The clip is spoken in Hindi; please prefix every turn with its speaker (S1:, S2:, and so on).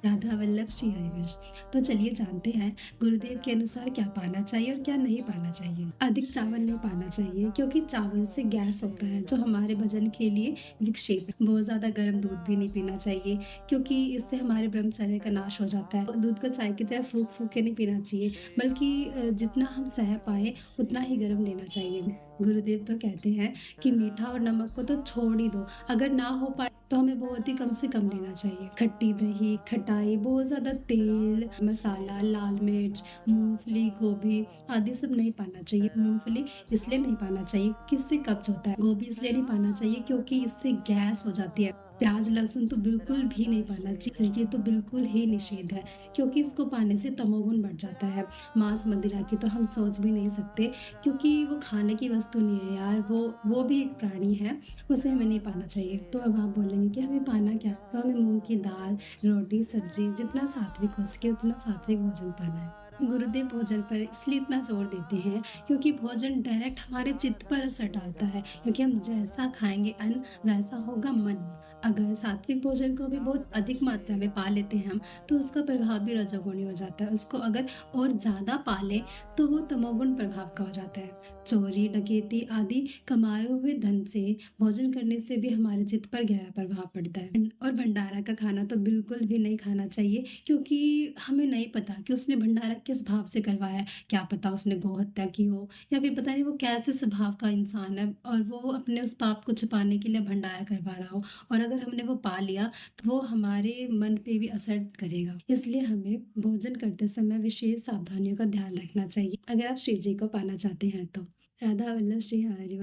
S1: राधा वल्लभ श्री हरिवंश। तो चलिए जानते हैं गुरुदेव के अनुसार क्या पाना चाहिए और क्या नहीं पाना चाहिए। अधिक चावल नहीं पाना चाहिए क्योंकि चावल से गैस होता है जो हमारे वजन के लिए विक्षेप है। बहुत ज्यादा गर्म दूध भी नहीं पीना चाहिए क्योंकि इससे हमारे ब्रह्मचर्य का नाश हो जाता है। दूध को चाय की तरह फूक फूक के नहीं पीना चाहिए, बल्कि जितना हम सह पाए उतना ही गर्म लेना चाहिए। गुरुदेव तो कहते हैं कि मीठा और नमक को तो छोड़ ही दो, अगर ना हो पाए तो हमें बहुत ही कम से कम लेना चाहिए। खट्टी दही, खटाई, बहुत ज्यादा तेल, मसाला, लाल मिर्च, मूंगफली, गोभी आदि सब नहीं पाना चाहिए। मूंगफली इसलिए नहीं पाना चाहिए कि इससे कब्ज होता है। गोभी इसलिए नहीं पाना चाहिए क्योंकि इससे गैस हो जाती है। प्याज लहसुन तो बिल्कुल भी नहीं पाना चाहिए, ये तो बिल्कुल ही निषेध है क्योंकि इसको पाने से तमोगुण बढ़ जाता है। मांस मदिरा की तो हम सोच भी नहीं सकते क्योंकि वो खाने की वस्तु नहीं है यार, वो भी एक प्राणी है, उसे हमें नहीं पाना चाहिए। तो अब आप बोलेंगे कि हमें पाना क्या, तो हमें मूंग की दाल, रोटी, सब्जी, जितना सात्विक हो सके उतना सात्विक भोजन पाना है। गुरुदेव भोजन पर इसलिए इतना जोर देते हैं क्योंकि भोजन डायरेक्ट हमारे चित्त पर असर डालता है, क्योंकि हम जैसा खाएंगे अन्न वैसा होगा मन। अगर सात्विक भोजन को भी बहुत अधिक मात्रा में पा लेते हैं हम, तो उसका प्रभाव भी रजोगुणी हो जाता है। उसको अगर और ज्यादा पा ले तो वो तमोगुण प्रभाव का हो जाता है। चोरी, डकैती आदि कमाए हुए धन से भोजन करने से भी हमारे चित्त पर गहरा प्रभाव पड़ता है। और भंडारा का खाना तो बिल्कुल भी नहीं खाना चाहिए क्योंकि हमें नहीं पता कि उसने भंडारा किस भाव से करवाया है। क्या पता उसने गोहत्या की हो या फिर पता नहीं वो कैसे स्वभाव का इंसान है और वो अपने उस पाप को छुपाने के लिए भंडारा करवा रहा हो, और अगर हमने वो पा लिया तो वो हमारे मन पे भी असर करेगा। इसलिए हमें भोजन करते समय विशेष सावधानियों का ध्यान रखना चाहिए अगर आप श्री जी को पाना चाहते हैं तो। राधा वल्लभ श्री हरिवंश।